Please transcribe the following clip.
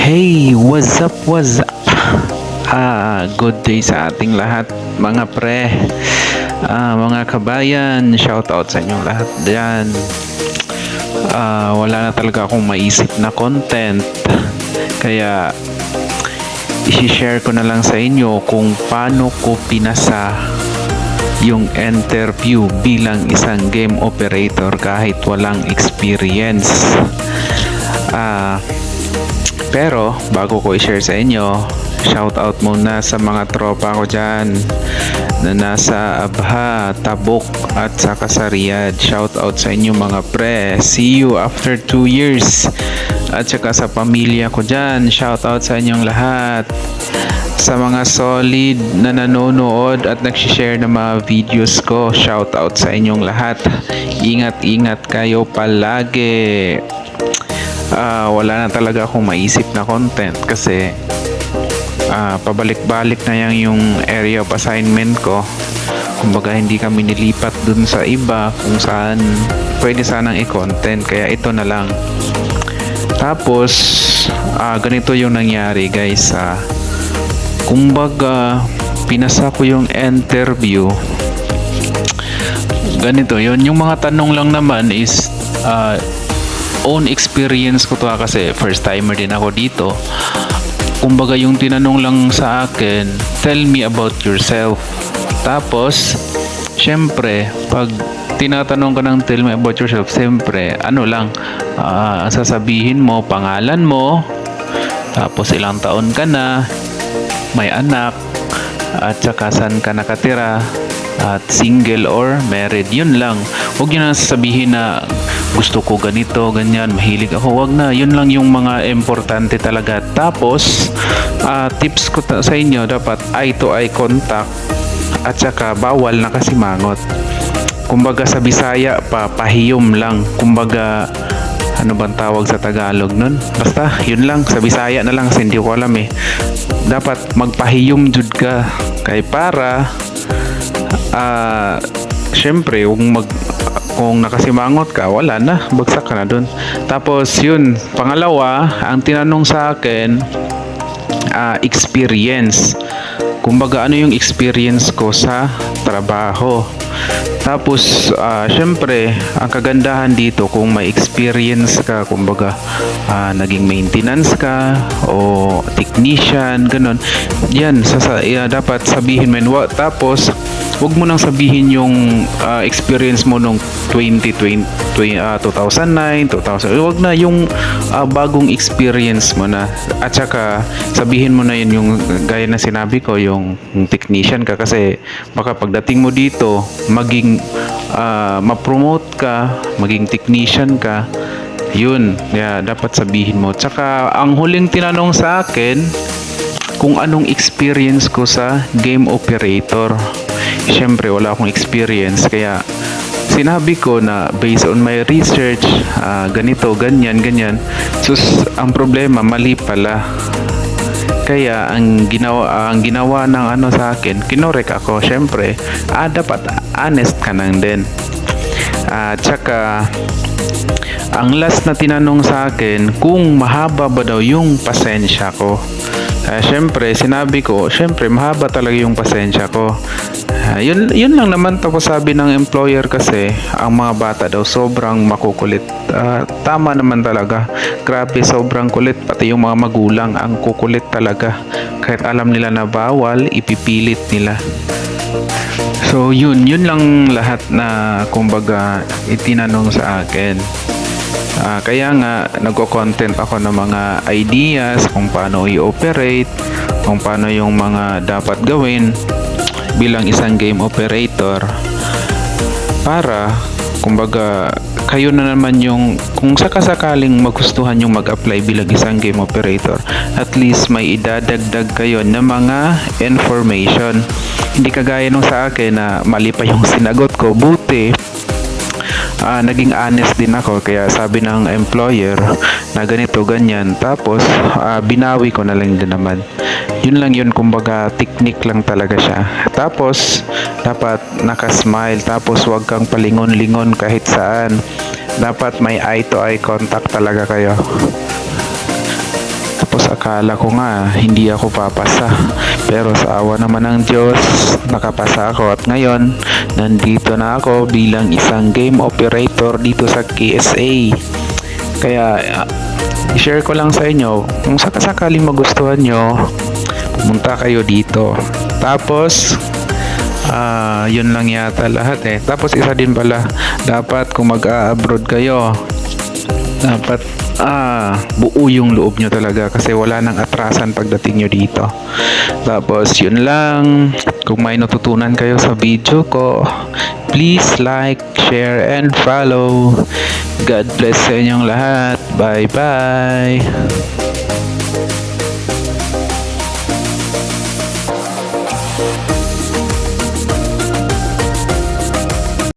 Hey, what's up, what's up? Good day sa ating lahat, mga pre. Mga kabayan, shout out sa inyong lahat diyan. Wala na talaga akong maisip na content. Kaya i-share ko na lang sa inyo kung paano ko pinasa yung interview bilang isang game operator kahit walang experience. Pero bago ko i-share sa inyo, shout out muna sa mga tropa ko dyan na nasa Abha, Tabuk at saka sa Riyadh. Shout out sa inyo mga pre. See you after 2 years. At saka sa pamilya ko dyan, shout out sa inyong lahat. Sa mga solid na nanonood at nagsishare ng mga videos ko, shout out sa inyong lahat. Ingat-ingat kayo palagi. Wala na talaga akong maisip na content kasi pabalik-balik na yung area of assignment ko. Kumbaga hindi kami nilipat dun sa iba kung saan pwede sanang i-content, kaya ito na lang. Tapos ganito yung nangyari guys. Kumbaga pinasa ko yung interview. Ganito yun, yung mga tanong lang naman is own experience ko to kasi first timer din ako dito. Kumbaga yung tinanong lang sa akin, tell me about yourself. Tapos syempre pag tinatanong ka ng tell me about yourself, syempre sasabihin mo pangalan mo, tapos ilang taon ka na, may anak, at saka saan ka nakatira, at single or married. Yun lang. Huwag nyo na sasabihin na gusto ko ganito, ganyan, mahilig ako. Huwag na. Yun lang yung mga importante talaga. Tapos tips ko sa inyo, dapat eye to eye contact at saka bawal na kasimangot. Kumbaga sa Bisaya pahiyom lang. Kumbaga ano bang tawag sa Tagalog nun? Basta yun lang, sa Bisaya na lang kasi hindi ko alam eh. Dapat magpahiyom jud ka kay para syempre kung nakasimangot ka, wala na, bagsak ka na dun. Tapos yun, pangalawa, ang tinanong sa akin, experience. Kumbaga ano yung experience ko sa trabaho. Tapos syempre ang kagandahan dito kung may experience ka, kumbaga naging maintenance ka o technician, ganun, yan dapat sabihin mo. Tapos wag mo nang sabihin yung experience mo nung 2009, 2000. Wag na yung bagong experience mo na. At saka sabihin mo na yun yung gaya na sinabi ko, yung technician ka, kasi baka pagdating mo dito maging ma-promote ka, maging technician ka. Yun, dapat sabihin mo. Tsaka ang huling tinanong sa akin kung anong experience ko sa game operator. Siyempre wala akong experience, kaya sinabi ko na based on my research, ganito, ganyan. Ang problema, mali pala. Kaya ang ginawa ng sa akin, kinorek ako. Siyempre dapat honest ka nang din. Tsaka ang last na tinanong sa akin kung mahaba ba daw yung pasensya ko. Siyempre sinabi ko, siyempre mahaba talaga yung pasensya ko. Yun lang naman. Tapos sabi ng employer kasi ang mga bata daw sobrang makukulit. Tama naman talaga. Grabe, sobrang kulit. Pati yung mga magulang ang kukulit talaga. Kahit alam nila na bawal, ipipilit nila. So yun lang lahat na kumbaga itinanong sa akin. Kaya nga nagko-content ako ng mga ideas kung paano i-operate, kung paano yung mga dapat gawin bilang isang game operator, para kumbaga kayo na naman yung, kung sakasakaling magustuhan yung mag-apply bilang isang game operator, at least may idadagdag kayo ng mga information. Hindi kagaya nung sa akin na mali pa yung sinagot ko. Buti naging honest din ako, kaya sabi ng employer na ganito, ganyan, tapos binawi ko na lang din naman. Yun lang yun, kumbaga technique lang talaga siya. Tapos dapat nakasmile, tapos wag kang palingon-lingon kahit saan. Dapat may eye to eye contact talaga kayo. Tapos akala ko nga hindi ako papasa. Pero sa awa naman ng Diyos, nakapasa ako at ngayon nandito na ako bilang isang game operator dito sa KSA. Kaya i-share ko lang sa inyo kung sakasakaling magustuhan nyo, pumunta kayo dito. Tapos yun lang yata lahat eh. Tapos isa din pala, dapat kung mag-abroad kayo, dapat buo yung loob nyo talaga kasi wala nang atrasan pagdating nyo dito. Tapos yun lang, kung may natutunan kayo sa video ko, please like, share, and follow. God bless sa inyong lahat. Bye bye.